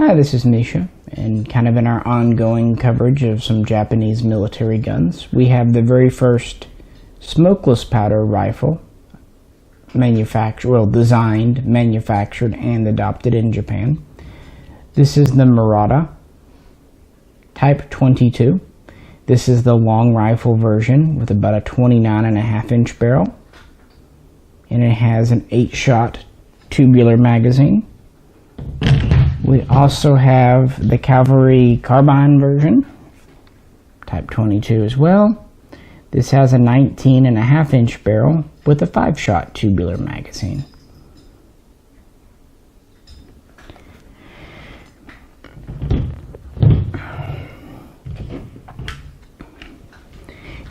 Hi, this is Misha, and kind of in our ongoing coverage of some Japanese military guns, we have the very first smokeless powder rifle designed, manufactured, and adopted in Japan. This is the Murata Type 22. This is the long rifle version with about a 29.5-inch barrel, and it has an 8-shot tubular magazine. We also have the cavalry carbine version, Type 22 as well. This has a 19.5-inch barrel with a 5-shot tubular magazine.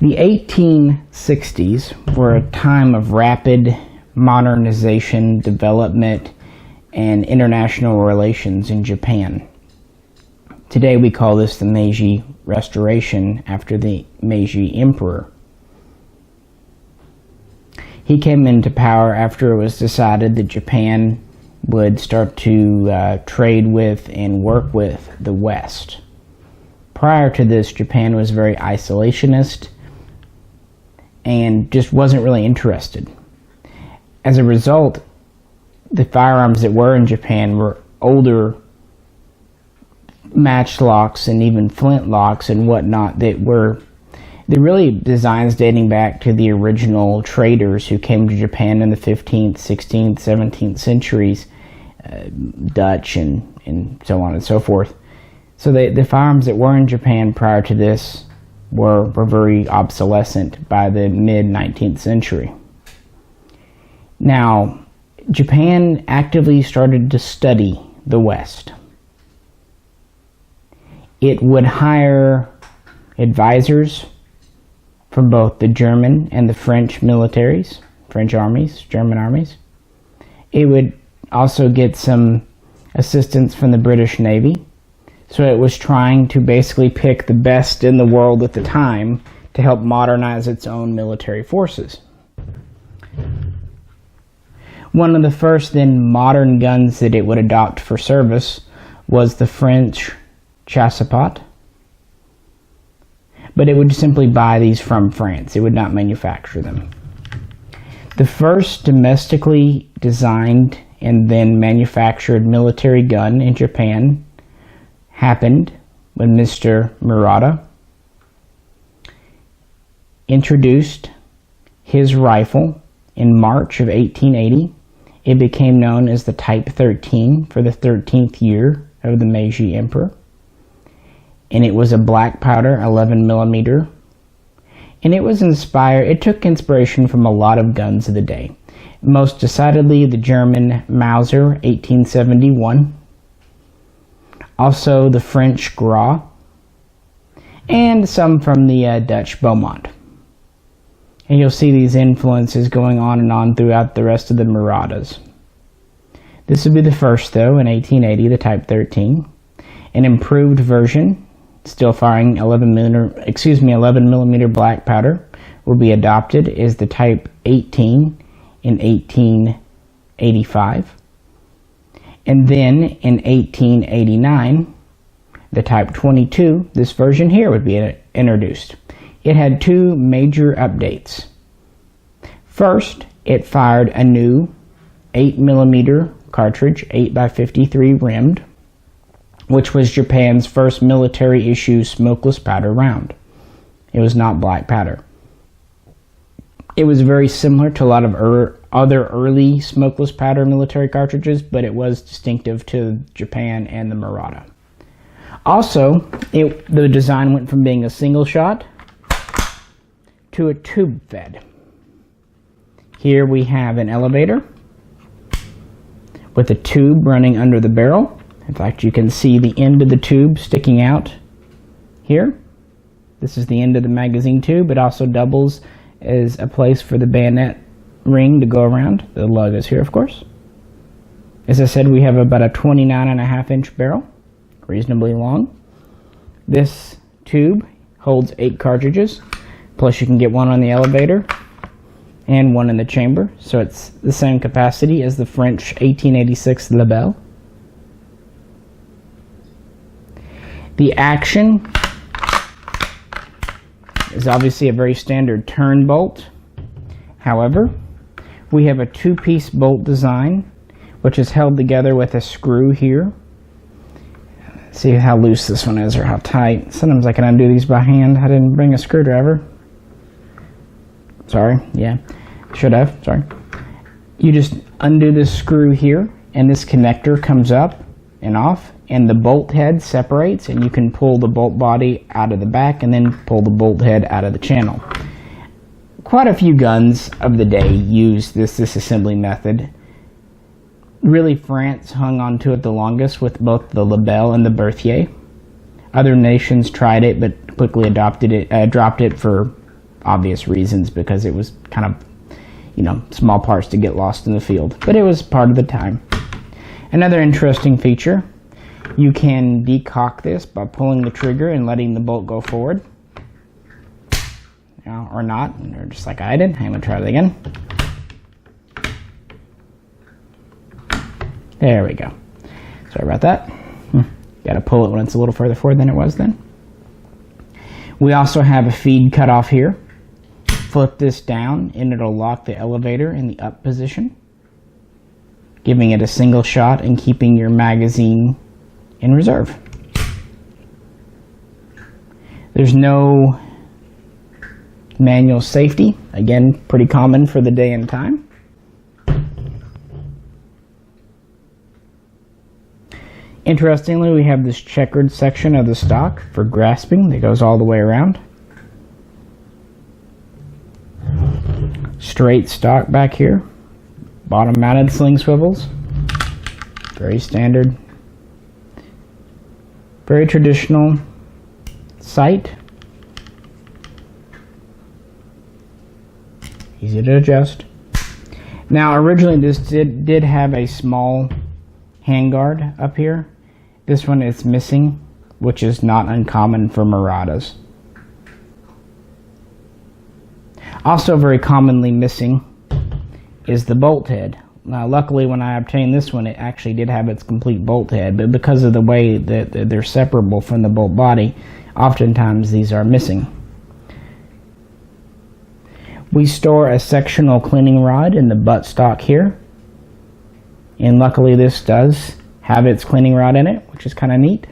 The 1860s were a time of rapid modernization, development, and international relations in Japan. Today we call this the Meiji Restoration, after the Meiji Emperor. He came into power after it was decided that Japan would start to trade with and work with the West. Prior to this, Japan was very isolationist and just wasn't really interested. As a result, the firearms that were in Japan were older matchlocks and even flintlocks and whatnot that were really designs dating back to the original traders who came to Japan in the 15th, 16th, 17th centuries, Dutch and so on and so forth. So the firearms that were in Japan prior to this were very obsolescent by the mid-19th century. Now, Japan actively started to study the West. It would hire advisors from both the German and the French militaries, French armies, German armies. It would also get some assistance from the British Navy. So it was trying to basically pick the best in the world at the time to help modernize its own military forces. One of the first then modern guns that it would adopt for service was the French chassepot, but it would simply buy these from France. It would not manufacture them. The first domestically designed and then manufactured military gun in Japan happened when Mr. Murata introduced his rifle in March of 1880. It became known as the Type 13 for the 13th year of the Meiji Emperor. And it was a black powder 11mm. And it took inspiration from a lot of guns of the day. Most decidedly the German Mauser 1871. Also the French Gras. And some from the Dutch Beaumont. And you'll see these influences going on and on throughout the rest of the Muratas. This would be the first, though, in 1880, the Type 13. An improved version, still firing 11mm black powder, will be adopted is the Type 18 in 1885. And then in 1889, the Type 22, this version here, would be introduced. It had two major updates. First, it fired a new 8mm cartridge, 8x53 rimmed, which was Japan's first military issue smokeless powder round. It was not black powder. It was very similar to a lot of other early smokeless powder military cartridges, but it was distinctive to Japan and the Murata. Also, the design went from being a single shot to a tube fed. Here we have an elevator with a tube running under the barrel. In fact, you can see the end of the tube sticking out here. This is the end of the magazine tube. It also doubles as a place for the bayonet ring to go around. The lug is here, of course. As I said, we have about a 29.5-inch barrel, reasonably long. This tube holds 8 cartridges. Plus you can get one on the elevator and one in the chamber, so it's the same capacity as the French 1886 Lebel. The action is obviously a very standard turn bolt. However, we have a two-piece bolt design, which is held together with a screw here. Let's see how loose this one is or how tight. Sometimes I can undo these by hand. I didn't bring a screwdriver. Sorry, yeah, should have, sorry. You just undo this screw here, and this connector comes up and off, and the bolt head separates, and you can pull the bolt body out of the back and then pull the bolt head out of the channel. Quite a few guns of the day used this disassembly method. Really, France hung on to it the longest with both the Lebel and the Berthier. Other nations tried it but quickly dropped it for obvious reasons, because it was kind of, small parts to get lost in the field. But it was part of the time. Another interesting feature, you can decock this by pulling the trigger and letting the bolt go forward. Or not, or just like I did. I'm going to try that again. There we go. Sorry about that. Got to pull it when it's a little further forward than it was then. We also have a feed cutoff here. Flip this down and it'll lock the elevator in the up position, giving it a single shot and keeping your magazine in reserve. There's no manual safety. Again, pretty common for the day and time. Interestingly, we have this checkered section of the stock for grasping that goes all the way around. Straight stock back here. Bottom mounted sling swivels. Very standard. Very traditional sight. Easy to adjust. Now, originally this did have a small handguard up here. This one is missing, which is not uncommon for Muratas. Also very commonly missing is the bolt head. Now, luckily when I obtained this one, it actually did have its complete bolt head, but because of the way that they're separable from the bolt body, oftentimes these are missing. We store a sectional cleaning rod in the buttstock here, and luckily this does have its cleaning rod in it, which is kind of neat.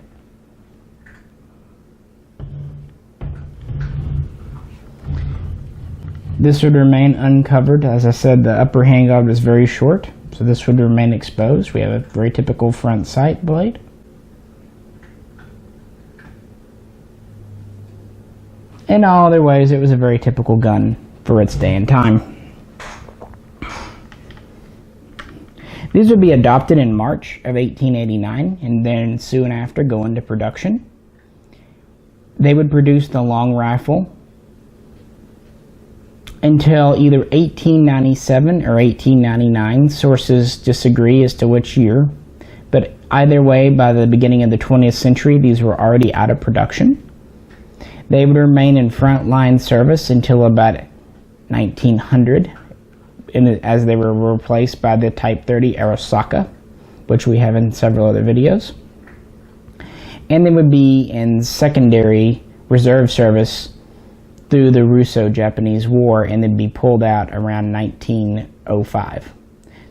This would remain uncovered. As I said, the upper handguard is very short, so this would remain exposed. We have a very typical front sight blade. In all other ways, it was a very typical gun for its day and time. These would be adopted in March of 1889 and then soon after go into production. They would produce the long rifle until either 1897 or 1899. Sources disagree as to which year, but either way, by the beginning of the 20th century, these were already out of production. They would remain in frontline service until about 1900, as they were replaced by the Type 30 Arisaka, which we have in several other videos. And they would be in secondary reserve service through the Ruso-Japanese War, and then be pulled out around 1905.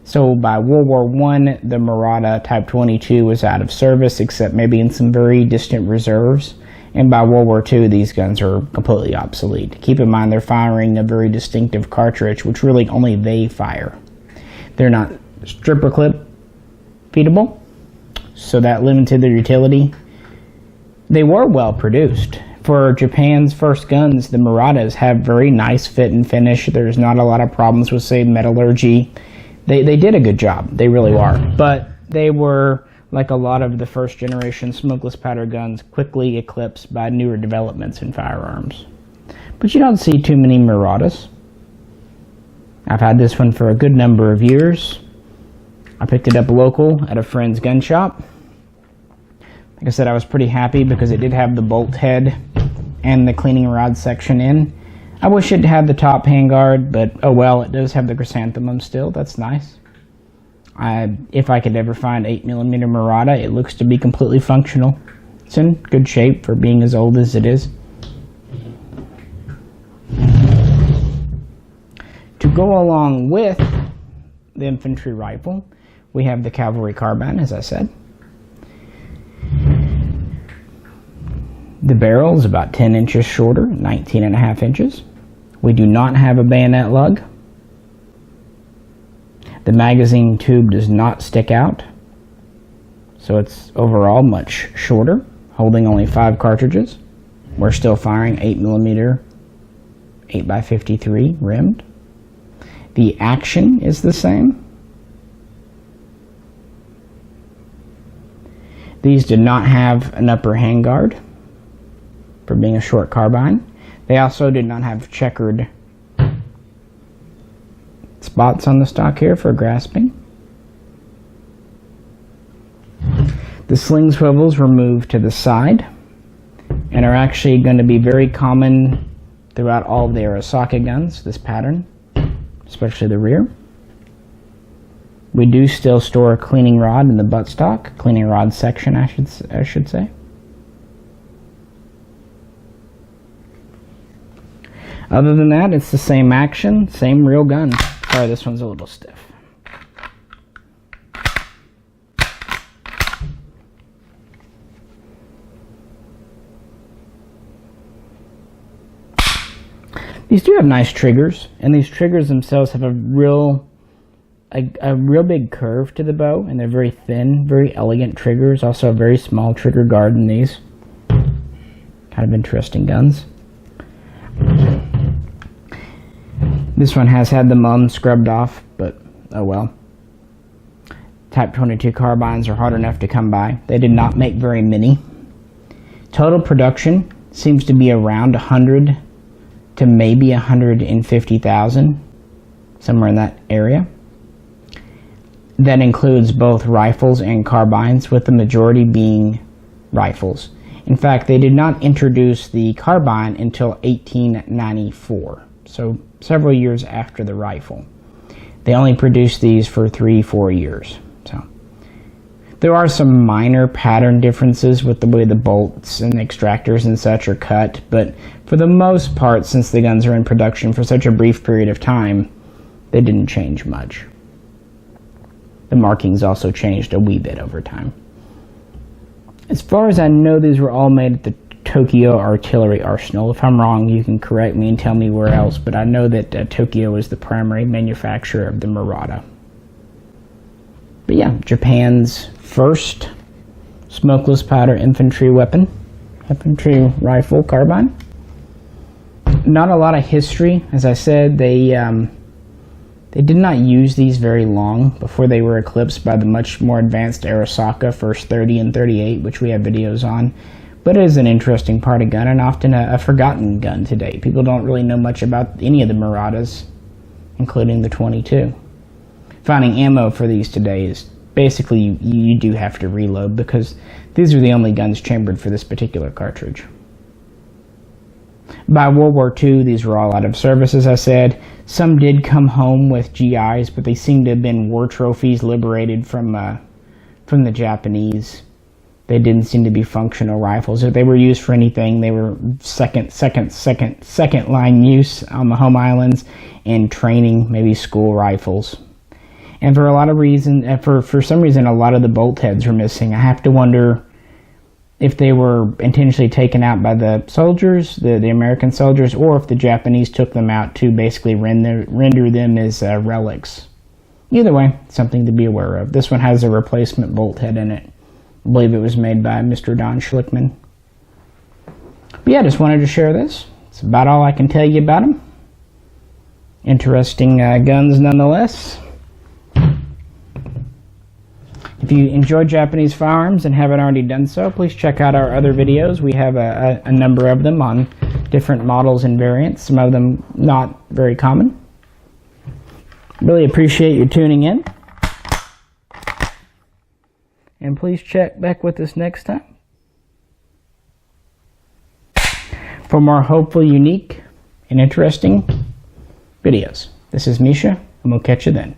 So by World War I, the Murata Type 22 was out of service, except maybe in some very distant reserves. And by World War II, these guns are completely obsolete. Keep in mind, they're firing a very distinctive cartridge, which really only they fire. They're not stripper clip feedable, so that limited their utility. They were well produced. For Japan's first guns, the Muratas have very nice fit and finish. There's not a lot of problems with, say, metallurgy. They did a good job. They really are. But they were, like a lot of the first generation smokeless powder guns, quickly eclipsed by newer developments in firearms. But you don't see too many Muratas. I've had this one for a good number of years. I picked it up local at a friend's gun shop. Like I said, I was pretty happy because it did have the bolt head and the cleaning rod section in. I wish it had the top handguard, but oh well, it does have the chrysanthemum still. That's nice. If I could ever find 8mm Murata, it looks to be completely functional. It's in good shape for being as old as it is. To go along with the infantry rifle, we have the cavalry carbine, as I said. The barrel is about 10 inches shorter, 19.5 inches. We do not have a bayonet lug. The magazine tube does not stick out, so it's overall much shorter, holding only 5 cartridges. We're still firing 8mm 8x53 rimmed. The action is the same. These did not have an upper handguard for being a short carbine. They also did not have checkered spots on the stock here for grasping. The sling swivels were moved to the side and are actually going to be very common throughout all of the Arisaka guns, this pattern, especially the rear. We do still store a cleaning rod in the buttstock, cleaning rod section I should say. Other than that, it's the same action, same real gun. Sorry, this one's a little stiff. These do have nice triggers, and these triggers themselves have a real big curve to the bow, and they're very thin, very elegant triggers. Also a very small trigger guard in these. Kind of interesting guns. This one has had the mum scrubbed off, but oh well. Type 22 carbines are hard enough to come by. They did not make very many. Total production seems to be around 100 to maybe 150,000, somewhere in that area. That includes both rifles and carbines, with the majority being rifles. In fact, they did not introduce the carbine until 1894, so several years after the rifle. They only produced these for 3-4 years. So there are some minor pattern differences with the way the bolts and extractors and such are cut, but for the most part, since the guns are in production for such a brief period of time, they didn't change much. The markings also changed a wee bit over time. As far as I know, these were all made at the Tokyo Artillery Arsenal. If I'm wrong, you can correct me and tell me where else, but I know that Tokyo is the primary manufacturer of the Murata. But yeah, Japan's first smokeless powder infantry weapon, infantry rifle carbine. Not a lot of history. As I said, they did not use these very long before they were eclipsed by the much more advanced Arisaka First 30 and 38, which we have videos on. But it is an interesting part of gun, and often a forgotten gun today. People don't really know much about any of the Muratas, including the 22. Finding ammo for these today is basically you do have to reload, because these are the only guns chambered for this particular cartridge. By World War II, these were all out of service, as I said. Some did come home with GIs, but they seem to have been war trophies liberated from the Japanese. They didn't seem to be functional rifles. If they were used for anything, they were second line use on the home islands and training, maybe school rifles. And for a lot of reasons, for some reason, a lot of the bolt heads were missing. I have to wonder if they were intentionally taken out by the soldiers, the American soldiers, or if the Japanese took them out to basically render them as relics. Either way, something to be aware of. This one has a replacement bolt head in it. I believe it was made by Mr. Don Schlickman. But yeah, just wanted to share this. It's about all I can tell you about them. Interesting guns nonetheless. If you enjoy Japanese firearms and haven't already done so, please check out our other videos. We have a number of them on different models and variants, some of them not very common. Really appreciate you tuning in. And please check back with us next time for more hopeful, unique, and interesting videos. This is Misha, and we'll catch you then.